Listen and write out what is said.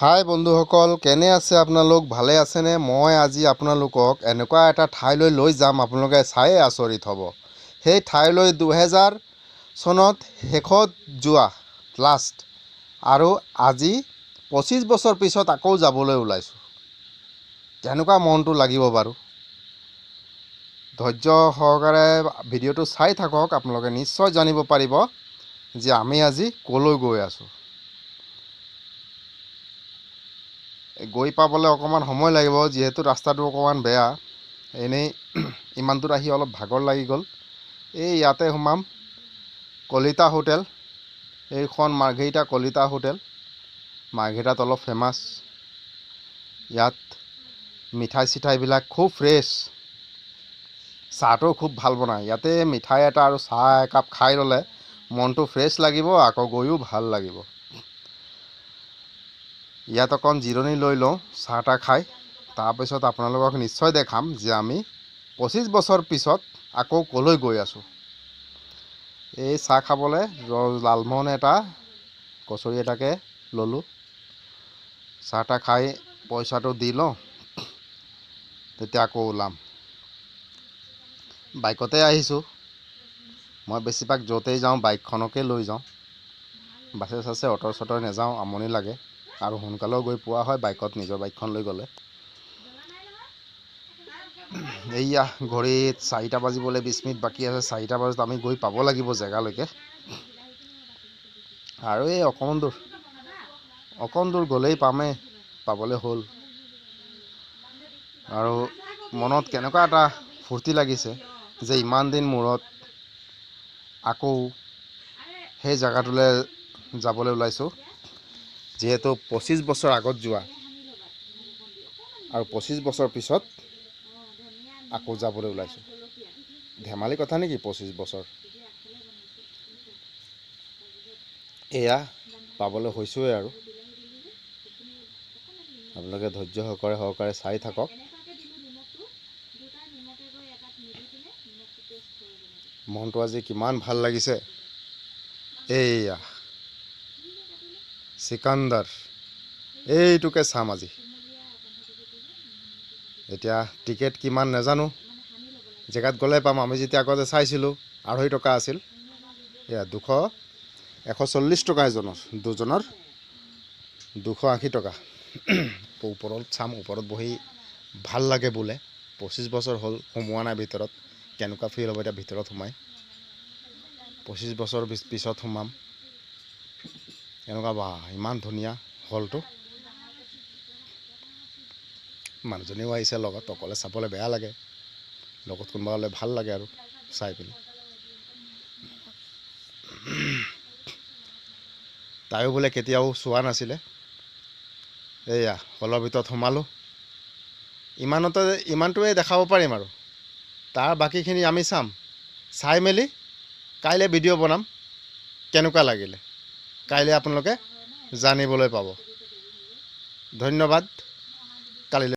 হাই বন্ধুসকল, কেনে আছে আপোনালোক? ভালে আছেনে? মই আজি আপোনালোকক এনেকুৱা এটা ঠাইলৈ লৈ যাম, আপোনালোকে চায়ে আচৰিত হ'ব। সেই ঠাইলৈ 2000 চনত শেষত যোৱা লাষ্ট, আৰু আজি 25 বছৰ পিছত আকৌ যাবলৈ ওলাইছোঁ। কেনেকুৱা মনটো লাগিব বাৰু? ধৈৰ্য সহকাৰে ভিডিঅ'টো চাই থাকক, আপোনালোকে নিশ্চয় জানিব পাৰিব যে আমি আজি ক'লৈ গৈ আছোঁ। গৈ পাবলৈ অকণমান সময় লাগিব, যিহেতু ৰাস্তাটো অকণমান বেয়া। এনেই ইমান দূৰ আহি অলপ ভাগৰ লাগি গ'ল। এই ইয়াতে সোমাম, কলিতা হোটেল। এইখন মাৰ্ঘেৰিটা কলিতা হোটেল। মাৰ্ঘেৰিটাত অলপ ফেমাছ। ইয়াত মিঠাই চিঠাইবিলাক খুব ফ্ৰেছ, চাহটোও খুব ভাল বনায়। ইয়াতে মিঠাই এটা আৰু চাহ একাপ খাই ল'লে মনটো ফ্ৰেছ লাগিব, আকৌ গৈও ভাল লাগিব। ইয়াত অকণ জিৰণি লৈ লওঁ চাহ তাহ খাই, তাৰপিছত আপোনালোকক নিশ্চয় দেখাম যে আমি 25 বছৰ পিছত আকৌ ক'লৈ গৈ আছোঁ। এই চাহ খাবলৈ লালমোহন এটা, কচৰি এটাকে ল'লোঁ। চাহ তাহ খাই পইচাটো দি লওঁ, তেতিয়া আকৌ ওলাম। বাইকতে আহিছোঁ। মই বেছিভাগ য'তেই যাওঁ বাইকখনকে লৈ যাওঁ। বাছে চাছে অ'টো চ'টোৰে নাযাওঁ, আমনি লাগে। আৰু সোনকালেও গৈ পোৱা হয় বাইকত, নিজৰ বাইকখন লৈ গ'লে। এইয়া ঘড়ীত 4টা বাজিবলৈ 20 মিনিট বাকী আছে। 4টা বজাত আমি গৈ পাব লাগিব জেগালৈকে। আৰু এই অকণ দূৰ গ'লেই পাবলৈ হ'ল। আৰু মনত কেনেকুৱা এটা ফূৰ্তি লাগিছে যে ইমান দিন মূৰত আকৌ সেই জেগাটোলৈ যাবলৈ ওলাইছোঁ। যিহেতু 25 বছৰ আগত যোৱা, আৰু 25 বছৰ পিছত আকৌ যাবলৈ ওলাইছোঁ। ধেমালি কথা নেকি 25 বছৰ? এয়া পাবলৈ হৈছোঁৱে আৰু। আপোনালোকে ধৈৰ্য সহকাৰে চাই থাকক। মনটো আজি কিমান ভাল লাগিছে। এইয়া চিকান্দাৰ, এইটোকে চাম আজি। এতিয়া টিকেট কিমান নাজানো, জেগাত গ'লে পাম। আমি যেতিয়া আগতে চাইছিলোঁ 250 টকা আছিল। এয়া 140 টকা দুজনৰ 280 টকা। ওপৰত চাম, ওপৰত বহি ভাল লাগে বোলে। 25 বছৰ হ'ল সোমোৱা নাই ভিতৰত, কেনেকুৱা ফিল হ'ব এতিয়া ভিতৰত সোমাই। 25 বছৰ পিছত সোমাম। এনেকুৱা বা ইমান ধুনীয়া হলটো। মানুহজনীও আহিছে লগত, অকলে চাবলৈ বেয়া লাগে, লগত কোনোবা হ'লে ভাল লাগে আৰু চাই পিনি। তাইও বোলে কেতিয়াও চোৱা নাছিলে। এয়া হলৰ ভিতৰত সোমালোঁ। ইমানটোৱে দেখাব পাৰিম, আৰু তাৰ বাকীখিনি আমি চাই মেলি কাইলৈ ভিডিঅ' বনাম। কেনেকুৱা লাগিলে কাইলৈ আপোনালোকে জানিবলৈ পাব। ধন্যবাদ। কালিলৈ